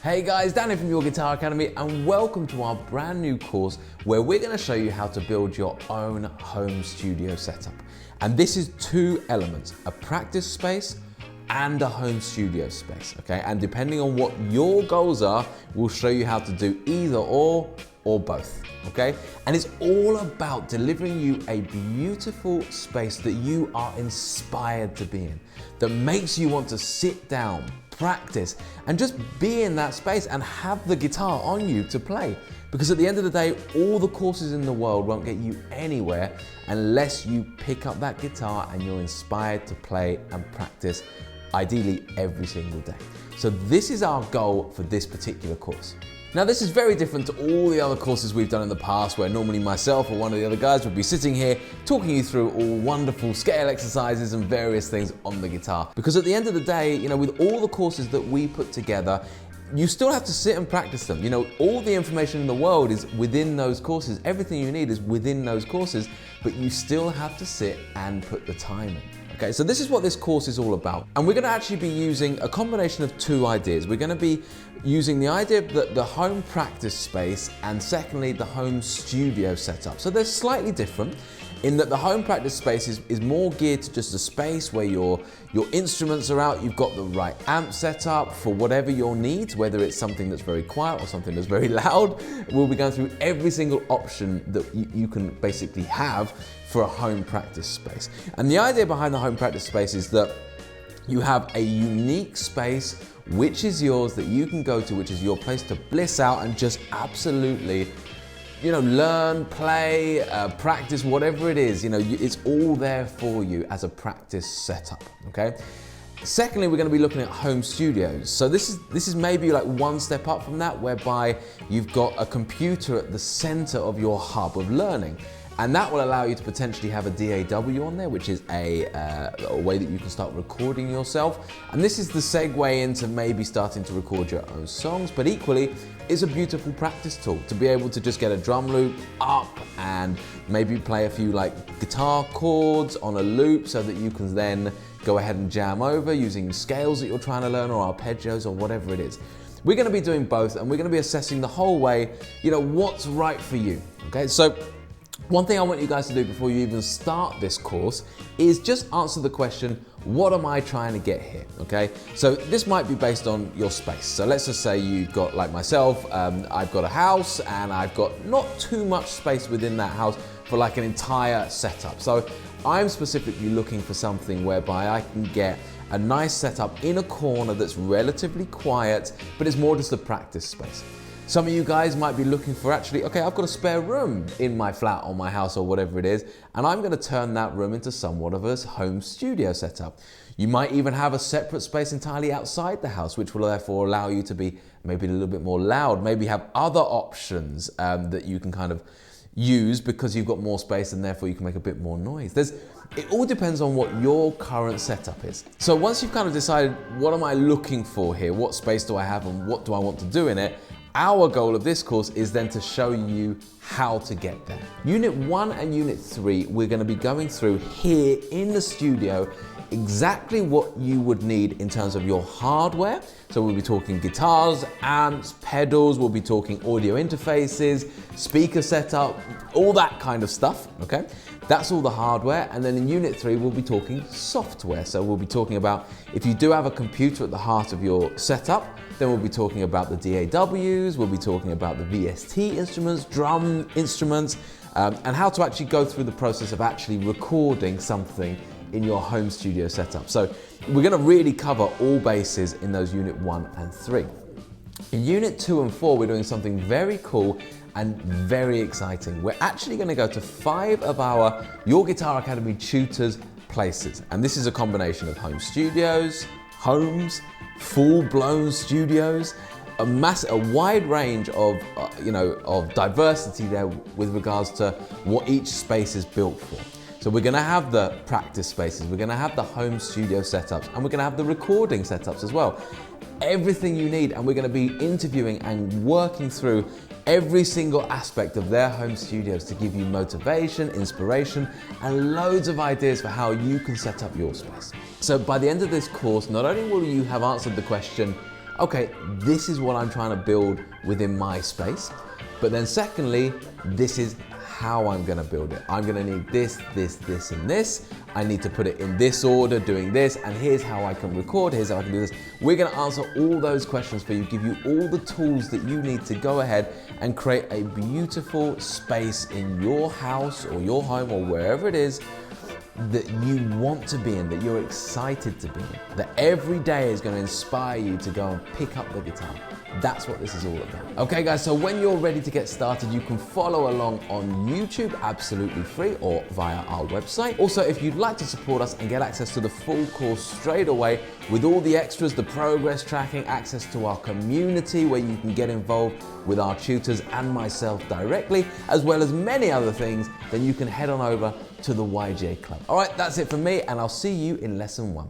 Hey guys, Danny from Your Guitar Academy, and welcome to our brand new course where we're going to show you how to build your own home studio setup. And this is two elements, a practice space and a home studio space, okay? And depending on what your goals are, we'll show you how to do either or both, okay? And it's all about delivering you a beautiful space that you are inspired to be in, that makes you want to sit down, practice, and just be in that space and have the guitar on you to play. Because at the end of the day, all the courses in the world won't get you anywhere unless you pick up that guitar and you're inspired to play and practice, ideally every single day. So this is our goal for this particular course. Now this is very different to all the other courses we've done in the past, where normally myself or one of the other guys would be sitting here talking you through all wonderful scale exercises and various things on the guitar. Because at the end of the day, you know, with all the courses that we put together, you still have to sit and practice them. You know, all the information in the world is within those courses. Everything you need is within those courses, but you still have to sit and put the time in. Okay, so this is what this course is all about. And we're gonna actually be using a combination of two ideas. We're gonna be using the idea of the home practice space, and secondly, the home studio setup. So they're slightly different in that the home practice space is more geared to just a space where your instruments are out, you've got the right amp set up for whatever your needs, whether it's something that's very quiet or something that's very loud. We'll be going through every single option that you can basically have for a home practice space. And the idea behind the home practice space is that you have a unique space which is yours, that you can go to, which is your place to bliss out and just absolutely, you know, learn, play, practice, whatever it is, you know, it's all there for you as a practice setup, okay? Secondly, we're gonna be looking at home studios. So this is maybe like one step up from that, whereby you've got a computer at the center of your hub of learning. And that will allow you to potentially have a DAW on there, which is a way that you can start recording yourself. And this is the segue into maybe starting to record your own songs, but equally, it's a beautiful practice tool to be able to just get a drum loop up and maybe play a few like guitar chords on a loop so that you can then go ahead and jam over using scales that you're trying to learn or arpeggios or whatever it is. We're gonna be doing both, and we're gonna be assessing the whole way, you know, what's right for you, okay? So, one thing I want you guys to do before you even start this course is just answer the question, what am I trying to get here, okay? So this might be based on your space. So let's just say you've got, like myself, I've got a house and I've got not too much space within that house for like an entire setup. So I'm specifically looking for something whereby I can get a nice setup in a corner that's relatively quiet, but it's more just a practice space. Some of you guys might be looking for actually, okay, I've got a spare room in my flat or my house or whatever it is, and I'm gonna turn that room into somewhat of a home studio setup. You might even have a separate space entirely outside the house, which will therefore allow you to be maybe a little bit more loud, maybe have other options that you can kind of use because you've got more space and therefore you can make a bit more noise. It all depends on what your current setup is. So once you've kind of decided, what am I looking for here? What space do I have and what do I want to do in it? Our goal of this course is then to show you how to get there. Unit 1 and Unit 3, we're going to be going through here in the studio exactly what you would need in terms of your hardware. So we'll be talking guitars, amps, pedals, we'll be talking audio interfaces, speaker setup, all that kind of stuff, okay? That's all the hardware. And then in Unit 3, we'll be talking software. So we'll be talking about, if you do have a computer at the heart of your setup, then we'll be talking about the DAWs, we'll be talking about the VST instruments, drum instruments, and how to actually go through the process of actually recording something in your home studio setup. So we're gonna really cover all bases in those Unit 1 and 3. In Unit 2 and 4, we're doing something very cool and very exciting. We're actually gonna go to 5 of our Your Guitar Academy tutors places. And this is a combination of home studios, homes, full-blown studios, a wide range of, of diversity there with regards to what each space is built for. So we're gonna have the practice spaces, we're gonna have the home studio setups, and we're gonna have the recording setups as well. Everything you need, and we're gonna be interviewing and working through every single aspect of their home studios to give you motivation, inspiration, and loads of ideas for how you can set up your space. So by the end of this course, not only will you have answered the question, okay, this is what I'm trying to build within my space. But then secondly, this is how I'm gonna build it. I'm gonna need this, this, this, and this. I need to put it in this order, doing this, and here's how I can record, here's how I can do this. We're gonna answer all those questions for you, give you all the tools that you need to go ahead and create a beautiful space in your house or your home or wherever it is that you want to be in, that you're excited to be in, that every day is going to inspire you to go and pick up the guitar. That's what this is all about. Okay guys, so when you're ready to get started, you can follow along on YouTube absolutely free or via our website. Also, if you'd like to support us and get access to the full course straight away with all the extras, the progress tracking, access to our community where you can get involved with our tutors and myself directly, as well as many other things, then you can head on over to the YJ Club. All right, that's it from me, and I'll see you in lesson 1.